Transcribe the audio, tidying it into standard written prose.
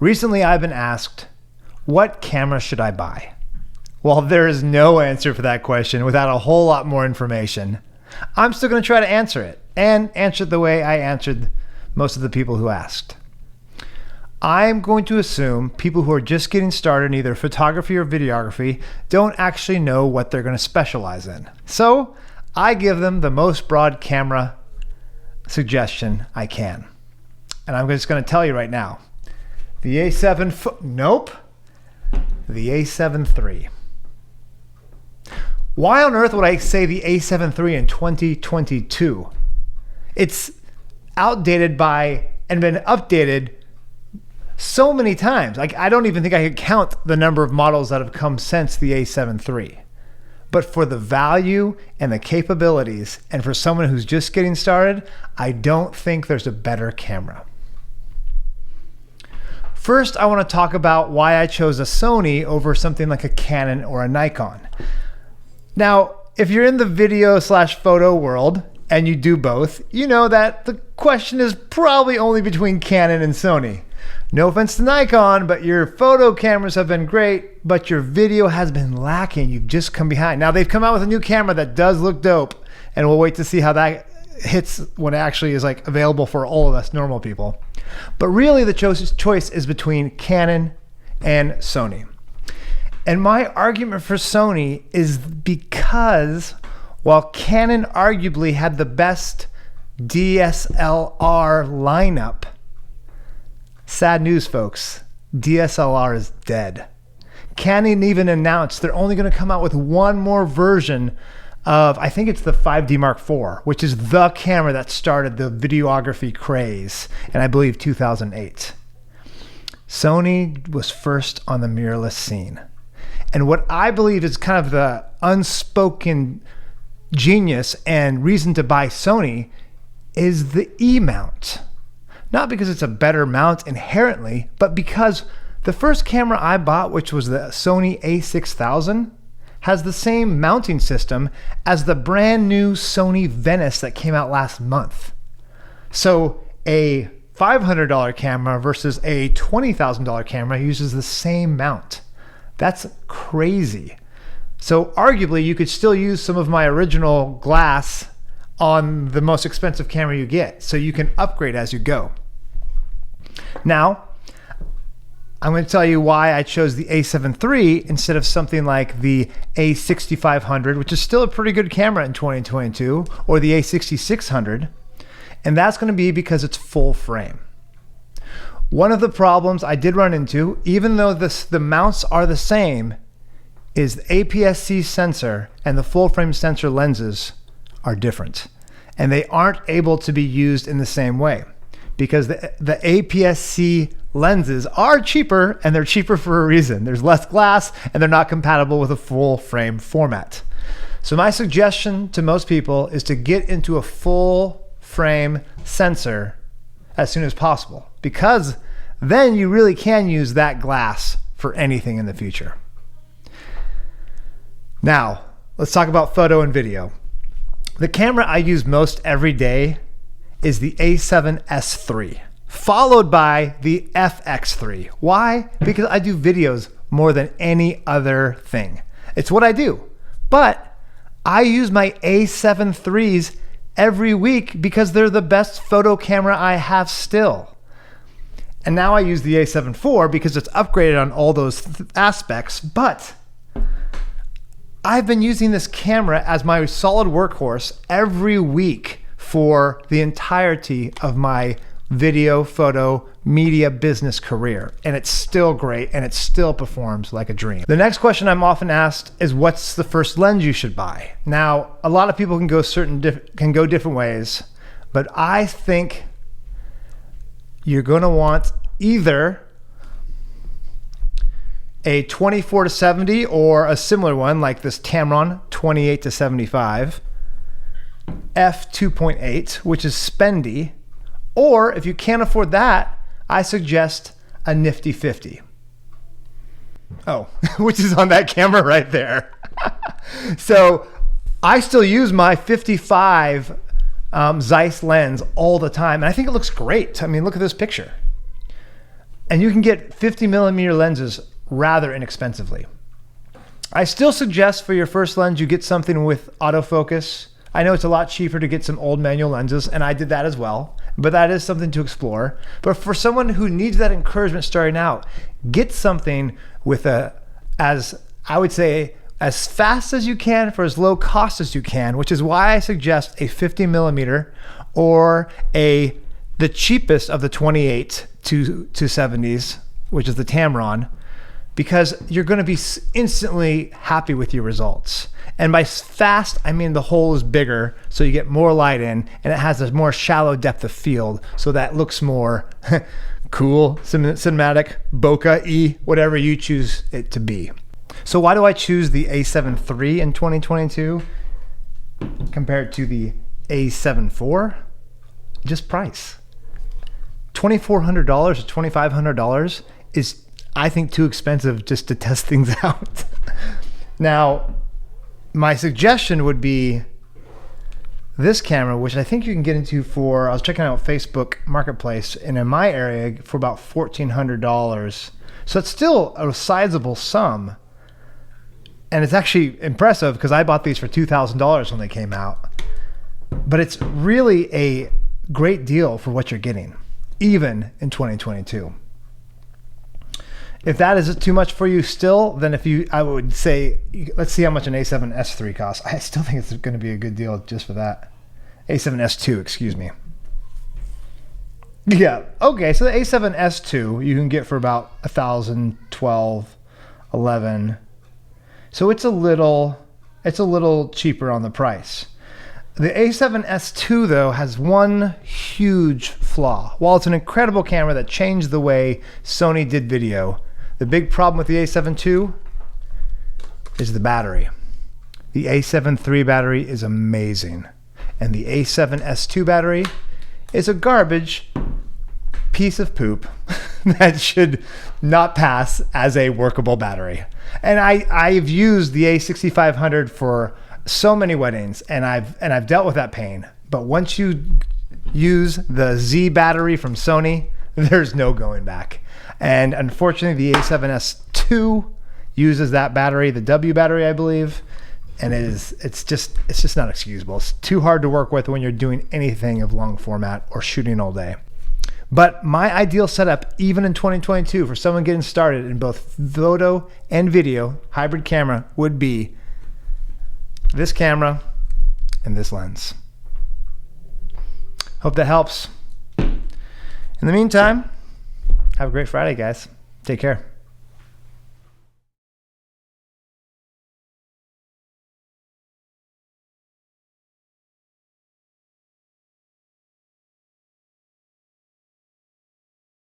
Recently, I've been asked, what camera should I buy? Well, there is no answer for that question without a whole lot more information. I'm still going to try to answer it and answer it the way I answered most of the people who asked. I'm going to assume people who are just getting started in either photography or videography don't actually know what they're going to specialize in. So I give them the most broad camera suggestion I can. And I'm just going to tell you right now, the the A7 III. Why on earth would I say the A7 III in 2022? It's outdated and been updated so many times. Like, I don't even think I could count the number of models that have come since the A7 III. But for the value and the capabilities, and for someone who's just getting started, I don't think there's a better camera. First, I want to talk about why I chose a Sony over something like a Canon or a Nikon. Now, if you're in the video/photo world and you do both, you know that the question is probably only between Canon and Sony. No offense to Nikon, but your photo cameras have been great, but your video has been lacking. You've just come behind. Now, they've come out with a new camera that does look dope, and we'll wait to see how that hits when it actually is like available for all of us normal people. But really the choice is between Canon and Sony. And my argument for Sony is because while Canon arguably had the best DSLR lineup, sad news, folks, DSLR is dead. Canon even announced they're only going to come out with one more version of, I think it's the 5D Mark IV, which is the camera that started the videography craze in, I believe, 2008. Sony was first on the mirrorless scene. And what I believe is kind of the unspoken genius and reason to buy Sony is the EMount. Not because it's a better mount inherently, but because the first camera I bought, which was the Sony a6000, has the same mounting system as the brand new Sony Venice that came out last month. So a $500 camera versus a $20,000 camera uses the same mount. That's crazy. So arguably you could still use some of my original glass on the most expensive camera you get. So you can upgrade as you go. Now, I'm going to tell you why I chose the A7 III instead of something like the A6500, which is still a pretty good camera in 2022, or the A6600. And that's going to be because it's full frame. One of the problems I did run into, even though the mounts are the same, is the APS-C sensor and the full frame sensor lenses are different. And they aren't able to be used in the same way because the APS-C lenses are cheaper, and they're cheaper for a reason. There's less glass and they're not compatible with a full frame format. So my suggestion to most people is to get into a full frame sensor as soon as possible, because then you really can use that glass for anything in the future. Now, let's talk about photo and video. The camera I use most every day is the A7S III, followed by the FX3. Why? Because I do videos more than any other thing. It's what I do. But I use my A7 IIIs every week because they're the best photo camera I have still. And now I use the A7 IV because it's upgraded on all those aspects, but I've been using this camera as my solid workhorse every week for the entirety of my video, photo, media business career. And it's still great, and it still performs like a dream. The next question I'm often asked is, what's the first lens you should buy? Now, a lot of people can go different ways, but I think you're gonna want either a 24-70 or a similar one like this Tamron 28-75, f2.8, which is spendy, or if you can't afford that, I suggest a nifty 50. Oh, which is on that camera right there. So I still use my 55 Zeiss lens all the time, and I think it looks great. I mean, look at this picture. And you can get 50 millimeter lenses rather inexpensively. I still suggest for your first lens, you get something with autofocus. I know it's a lot cheaper to get some old manual lenses, and I did that as well, but that is something to explore. But for someone who needs that encouragement starting out, get something with as I would say, as fast as you can for as low cost as you can, which is why I suggest a 50 millimeter or the cheapest of the 28 to 70s, which is the Tamron, because you're going to be instantly happy with your results. And by fast, I mean the hole is bigger, so you get more light in, and it has a more shallow depth of field, so that looks more cool, cinematic, bokeh-y, whatever you choose it to be. So why do I choose the A7 III in 2022 compared to the A7 IV? Just price. $2,400 to $2,500 is, I think, too expensive just to test things out. Now, my suggestion would be this camera, which I think you can get into for, I was checking out Facebook Marketplace, and in my area for about $1,400. So it's still a sizable sum. And it's actually impressive because I bought these for $2,000 when they came out. But it's really a great deal for what you're getting, even in 2022. If that is too much for you still, then I would say, let's see how much an A7S III costs. I still think it's going to be a good deal just for that. A7S II, excuse me. Yeah, okay, so the A7S II you can get for about $1,000, $1,200, $1,100. So it's a little cheaper on the price. The A7S II though has one huge flaw. While it's an incredible camera that changed the way Sony did video, the big problem with the A7 II is the battery. The A7 III battery is amazing, and the A7S II battery is a garbage piece of poop that should not pass as a workable battery. And I've used the A6500 for so many weddings, and I've dealt with that pain. But once you use the Z battery from Sony, there's no going back. And unfortunately, the A7S II uses that battery, the W battery, I believe, and it's just not excusable. It's too hard to work with when you're doing anything of long format or shooting all day. But my ideal setup, even in 2022, for someone getting started in both photo and video, hybrid camera, would be this camera and this lens. Hope that helps. In the meantime, have a great Friday, guys. Take care.